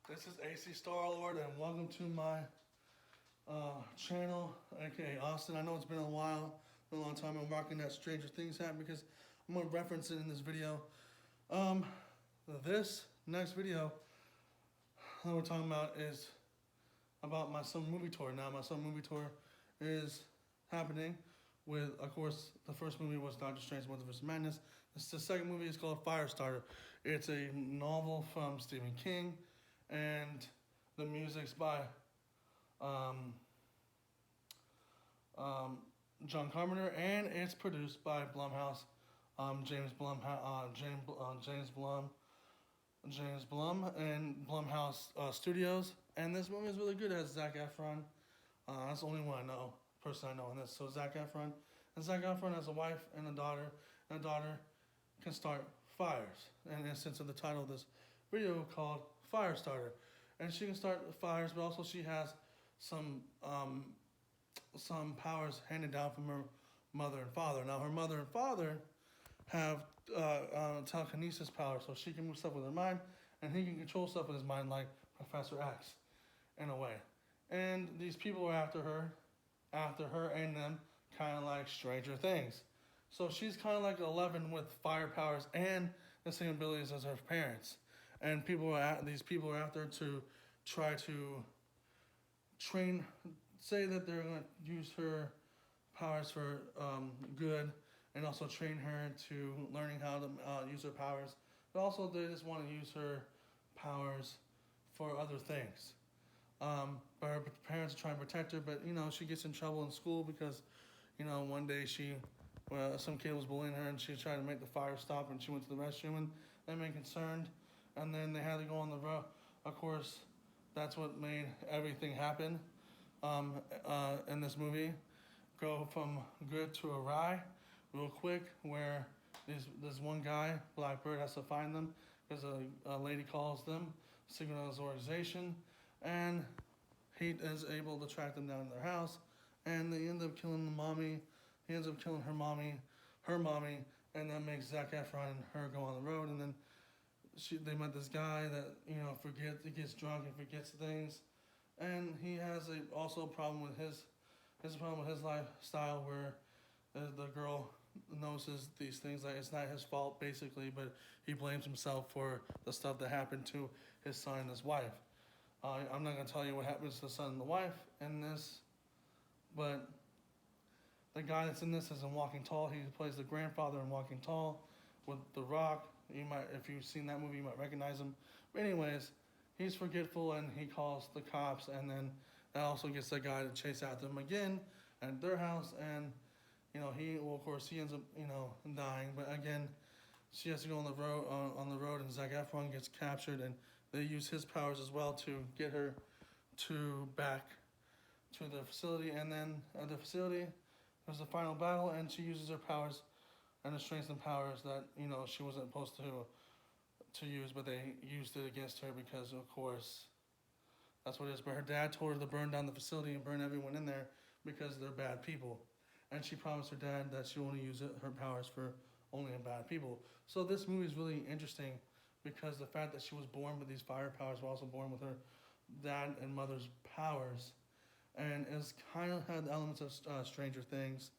This is AC Starlord, and welcome to my channel. Okay, Austin, I know it's been a while, a long time. I'm rocking that Stranger Things hat because I'm going to reference it in this video. Um, this next video that we're talking about is about my summer movie tour. Now, my summer movie tour is happening with, of course, the first movie was Doctor Strange Multiverse of Madness. The second movie is called Firestarter. It's a novel from Stephen King, and the music's by um, um, John Carpenter, and it's produced by Blumhouse, James Blum, and Blumhouse Studios. And this movie is really good. It has Zac Efron. That's the only one I know, person I know in this. So Zac Efron, and Zac Efron has a wife and a daughter, and a daughter can start fires. And in the sense of the title of this video called Firestarter, and she can start fires, but also she has some powers handed down from her mother and father. Now her mother and father have telekinesis power, so she can move stuff with her mind, and he can control stuff with his mind, like Professor X, in a way. And these people are after her and them, kind of like Stranger Things. So she's kind of like 11 with fire powers and the same abilities as her parents. And these people are after her to try to train, say that they're going to use her powers for good, and also train her to learning how to use her powers. But also they just want to use her powers for other things. But her parents are trying to protect her, but she gets in trouble in school because one day some kid was bullying her, and she tried to make the fire stop, and she went to the restroom, and they made concerned, and then they had to go on the road. Of course, that's what made everything happen in this movie. Go from good to awry real quick, where this one guy, Blackbird, has to find them because a lady calls them, signal his organization, and he is able to track them down to their house, and they end up killing the mommy. He ends up killing her mommy, and that makes Zac Efron and her go on the road, and then they met this guy that he gets drunk and forgets things, and he has also a problem with his lifestyle, where the girl notices these things, like it's not his fault basically, but he blames himself for the stuff that happened to his son and his wife. I'm not gonna tell you what happens to the son and the wife in this, but the guy that's in this is in Walking Tall. He plays the grandfather in Walking Tall with The Rock. You might, if you've seen that movie, you might recognize him. But anyways, he's forgetful, and he calls the cops, and then that also gets the guy to chase after them again at their house, and of course he ends up dying. But again, she has to go on the road, and Zac Efron gets captured, and they use his powers as well to get her back to the facility. And then at the facility, there's the final battle, and she uses her powers and her strengths and powers that she wasn't supposed to use, but they used it against her because, of course, that's what it is. But her dad told her to burn down the facility and burn everyone in there because they're bad people, and she promised her dad that she only use her powers for only in bad people. So this movie is really interesting because the fact that she was born with these fire powers, but also born with her dad and mother's powers, and it's kind of had elements of Stranger Things.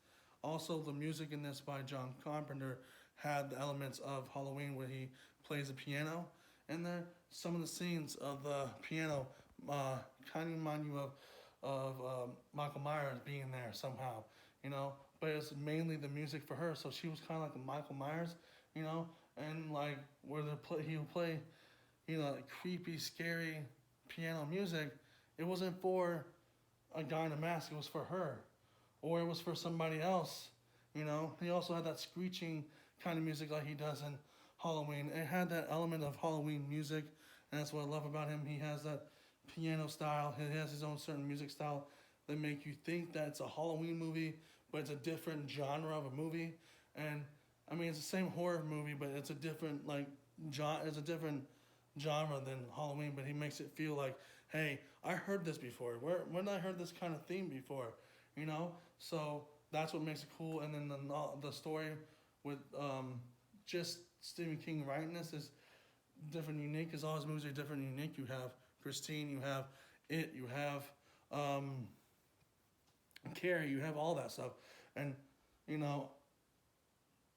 Also, the music in this by John Carpenter had the elements of Halloween, where he plays the piano. And there, some of the scenes of the piano kind of remind you of Michael Myers being there somehow, But it's mainly the music for her, so she was kind of like the Michael Myers, and like where he would play, like creepy, scary piano music. It wasn't for a guy in a mask; it was for her, or it was for somebody else. He also had that screeching kind of music like he does in Halloween. It had that element of Halloween music, and that's what I love about him. He has that piano style. He has his own certain music style that make you think that it's a Halloween movie, but it's a different genre of a movie. And I mean, it's the same horror movie, but it's a different it's a different genre than Halloween. But he makes it feel like, hey, I heard this before. When I heard this kind of theme before, So that's what makes it cool. And then the story with just Stephen King writing this is different, unique, because all his movies are different and unique. You have Christine, you have It, you have Carrie, you have all that stuff. And, you know,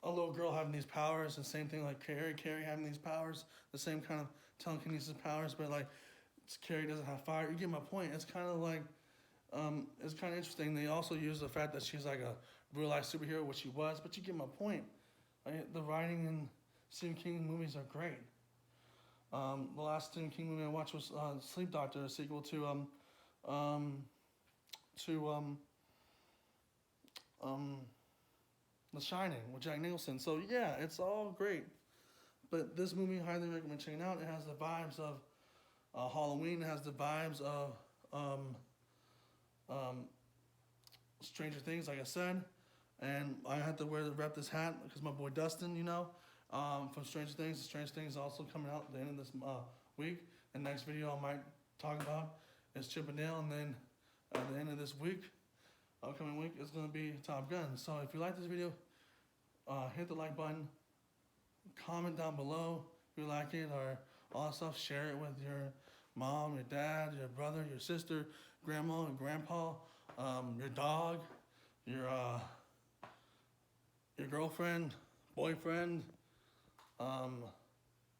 a little girl having these powers, the same thing like Carrie having these powers, the same kind of telekinesis powers, but like Carrie doesn't have fire. You get my point. It's kind of like, it's kind of interesting. They also use the fact that she's like a real life superhero, which she was, but you get my point. Right? The writing in Stephen King movies are great. The last Stephen King movie I watched was Sleep Doctor, a sequel to The Shining with Jack Nicholson. So yeah, it's all great. But this movie, I highly recommend checking out. It has the vibes of Halloween. It has the vibes of Stranger Things, like I said. And I had to rep this hat because my boy Dustin, from Stranger Things. Stranger Things is also coming out at the end of this week. The next video I might talk about is Chip and Dale, and then at the end of this week, upcoming week, it's going to be Top Gun. So if you like this video, hit the like button, comment down below if you like it, or all that stuff. Share it with your mom, your dad, your brother, your sister, grandma and grandpa, your dog, your girlfriend, boyfriend,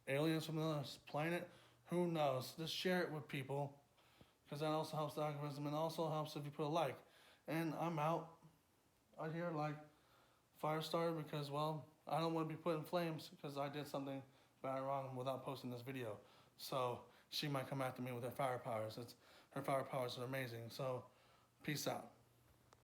aliens from another planet. Who knows? Just share it with people, because that also helps the algorithm, and also helps if you put a like. And I'm out here like Firestarter because, well, I don't want to be put in flames because I did something bad or wrong without posting this video. So she might come after me with her fire powers. Her fire powers are amazing. So peace out.